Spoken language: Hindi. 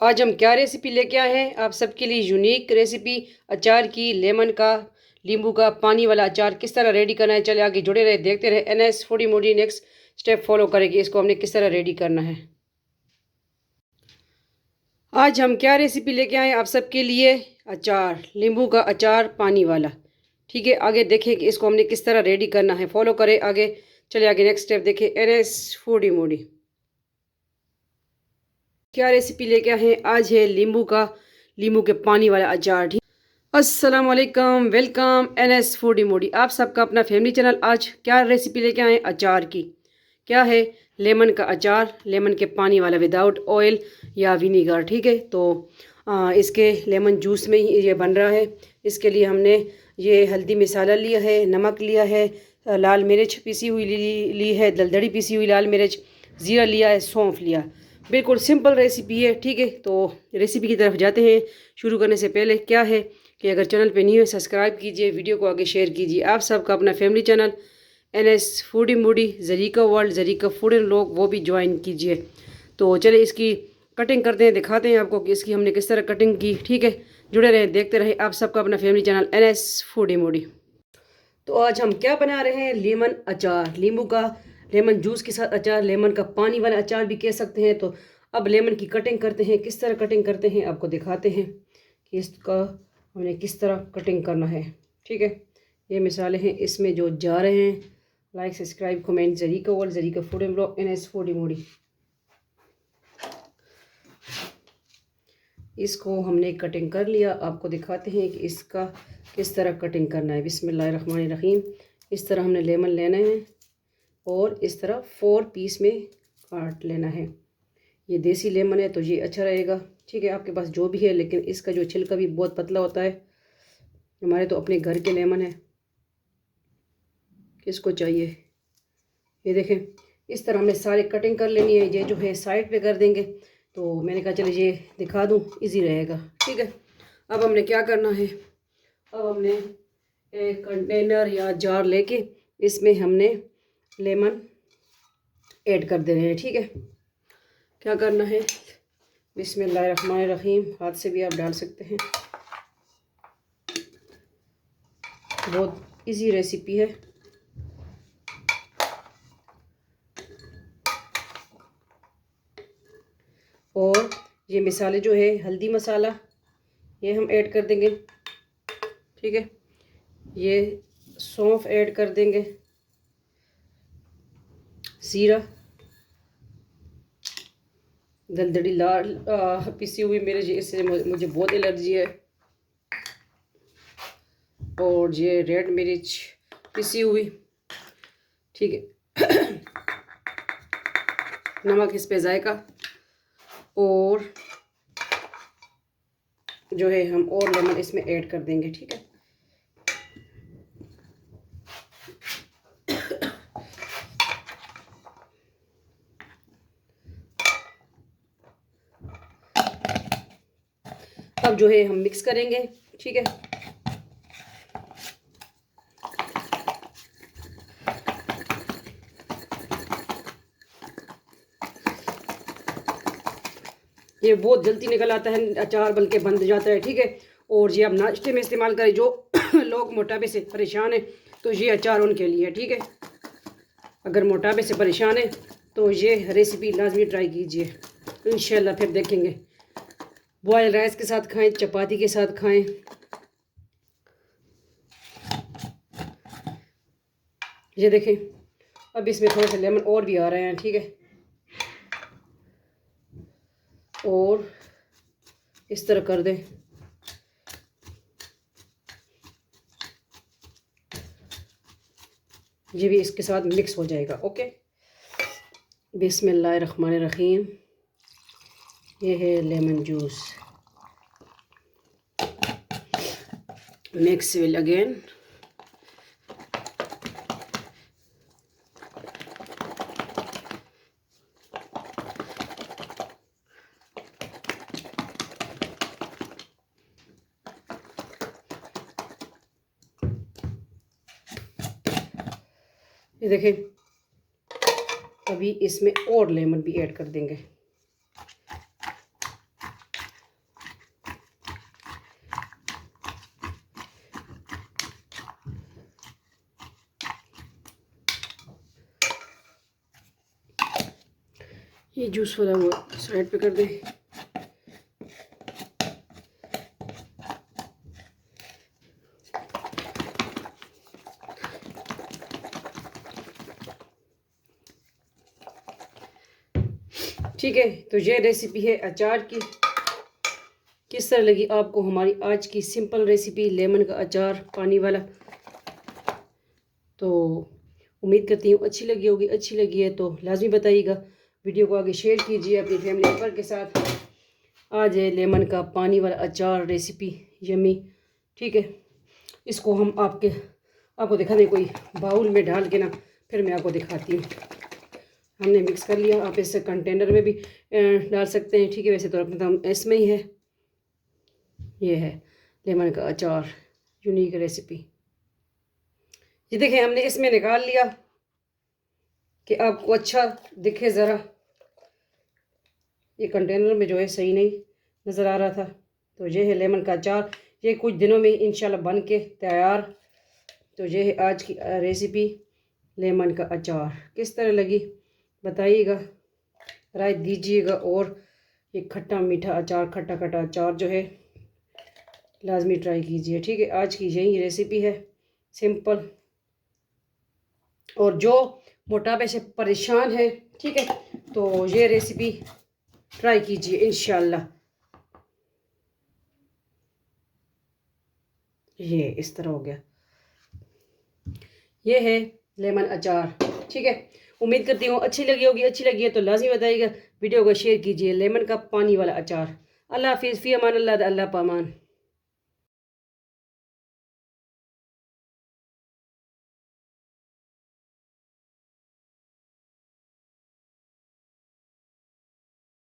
आज हम क्या रेसिपी लेके आए हैं आप सबके लिए यूनिक रेसिपी अचार की। लेमन का, नींबू का पानी वाला अचार किस तरह रेडी करना है, चले आगे जुड़े रहे, देखते रहे। NS foodie Moody next step follow करेगी, इसको हमने किस तरह रेडी करना है। आज हम क्या रेसिपी लेके आए हैं आप सबके लिए, अचार, नींबू का अचार पानी वाला। ठीक है, आगे देखें कि इसको हमने किस तरह रेडी करना है, फॉलो करें आगे। चले आगे नेक्स्ट स्टेप देखें। NS फूडी मूडी क्या रेसिपी लेके आए हैं आज है नींबू का, नींबू के पानी वाला अचार। ठीक, अस्सलाम वालेकुम, वेलकम NS फूडी मोडी, आप सबका अपना फैमिली चैनल। आज क्या रेसिपी लेके आए अचार की, क्या है, लेमन का अचार, लेमन के पानी वाला, विदाउट ऑयल या विनीगर। ठीक है, तो इसके लेमन जूस में ही ये बन रहा है। इसके लिए हमने ये हल्दी मसाला लिया है, नमक लिया है, लाल मिर्च पीसी हुई ली है, दलदड़ी पीसी हुई लाल मिर्च, ज़ीरा लिया है, सौंफ लिया। बिल्कुल सिंपल रेसिपी है। ठीक है, तो रेसिपी की तरफ जाते हैं। शुरू करने से पहले क्या है कि अगर चैनल पे न्यू है सब्सक्राइब कीजिए, वीडियो को आगे शेयर कीजिए। आप सबका अपना family channel NS foodie Moody, Zarika world, Zarika food and vlog, वो भी ज्वाइन कीजिए। तो चले इसकी कटिंग करते हैं, दिखाते हैं आपको कि इसकी हमने किस तरह कटिंग की। ठीक है, जुड़े रहे, देखते रहे। आप सबका अपना family channel NS foodie Moody. तो आज हम क्या बना रहे हैं, लेमन अचार, नींबू का लेमन जूस के साथ अचार, लेमन का पानी वाला अचार भी कह सकते हैं। तो अब लेमन की कटिंग करते हैं, किस तरह कटिंग करते हैं आपको दिखाते हैं कि इसका हमने किस तरह कटिंग करना है। ठीक है, ये मिसालें हैं इसमें जो जा रहे हैं। Like subscribe comment, Zarika world, Zarika food and blog, NS foodie Moody. इसको हमने कटिंग कर लिया, आपको दिखाते हैं कि इसका किस तरह कटिंग करना है। बिस्मिल्लाहिर्रहमानिर्रहीम। इस तरह हमने लेमन लेना है और इस तरह 4 पीस में काट लेना है। ये देसी लेमन है तो ये अच्छा रहेगा। ठीक है, आपके पास जो भी है, लेकिन इसका जो छिलका भी बहुत पतला होता है। हमारे तो अपने घर के लेमन है, किसको चाहिए। ये देखें, इस तरह हमने सारे कटिंग कर लेनी है। ये जो है साइड पे कर देंगे, तो मैंने कहा चले ये दिखा दूँ, इजी रहेगा। ठीक है, अब हमने क्या करना है, अब हमने एक कंटेनर या जार लेके इसमें हमने लेमन ऐड कर देने हैं। ठीक है, क्या करना है, बिस्मिल्लाहिर्रहमानिर्रहीम, हाथ से भी आप डाल सकते हैं। बहुत इजी रेसिपी है। और ये मिसाले जो है, हल्दी मसाला ये हम ऐड कर देंगे। ठीक है, ये सौंफ ऐड कर देंगे, ज़ीरा, दलदड़ी लाल पिसी हुई मेरे, इससे मुझे बहुत एलर्जी है। और ये रेड मिर्च पिसी हुई। ठीक है, नमक इस पे जायका, और जो है हम और लेमन इसमें ऐड कर देंगे। ठीक है, अब जो है हम मिक्स करेंगे। ठीक है, ये बहुत जल्दी निकल आता है अचार, बल्कि बंद जाता है। ठीक है, और ये आप नाश्ते में इस्तेमाल करें, जो लोग मोटापे से परेशान हैं तो ये अचार उनके लिए। ठीक है, अगर मोटापे से परेशान है तो ये रेसिपी लाजमी ट्राई कीजिए, इंशाल्लाह फिर देखेंगे। बॉयल राइस के साथ खाएं, चपाती के साथ खाएं। ये देखें, अब इसमें थोड़ा सा लेमन और भी आ रहे हैं। ठीक है, और इस तरह कर दें। ये भी इसके साथ मिक्स हो जाएगा। ओके, बिस्मिल्लाहिर्रहमानिर्रहीम। ये है lemon juice, mix will again. ये देखें, अभी इसमें और लेमन भी ऐड कर देंगे। ये जूस वाला वो साइड पे कर दें। ठीक है, तो ये रेसिपी है अचार की। किस तरह लगी आपको हमारी आज की सिंपल रेसिपी लेमन का अचार पानी वाला? तो उम्मीद करती हूँ अच्छी लगी होगी। अच्छी लगी है तो लाजमी बताइएगा, वीडियो को आगे शेयर कीजिए अपनी फैमिली मेम्बर के साथ। आज है लेमन का पानी वाला अचार रेसिपी, यमी। ठीक है, इसको हम आपको दिखा दें, कोई बाउल में डाल के ना, फिर मैं आपको दिखाती हूँ। हमने मिक्स कर लिया, आप इस कंटेनर में भी डाल सकते हैं। ठीक है, वैसे तो अपने तो इसमें ही है। ये है लेमन का अचार, यूनिक रेसिपी। ये देखें, हमने इसमें निकाल लिया कि आपको अच्छा दिखे ज़रा। ये कंटेनर में जो है सही नहीं नज़र आ रहा था। तो ये है लेमन का अचार, ये कुछ दिनों में इंशाल्लाह बन के तैयार। तो ये है आज की रेसिपी लेमन का अचार। किस तरह लगी बताइएगा, राय दीजिएगा। और ये खट्टा मीठा अचार, खट्टा खट्टा अचार जो है लाजमी ट्राई कीजिए। ठीक है, आज की यही रेसिपी है सिंपल। और जो मोटापे से परेशान है, ठीक है, तो ये रेसिपी ट्राई कीजिए इंशाल्लाह। ये इस तरह हो गया, ये है लेमन अचार। ठीक है, उम्मीद करती हूँ अच्छी लगी होगी। अच्छी लगी है तो लाजमी बताइएगा, वीडियो को शेयर कीजिए। लेमन का पानी वाला अचार। अल्लाह हाफिज़, फ़ी अमान अल्लाह, अल्लाह पामान।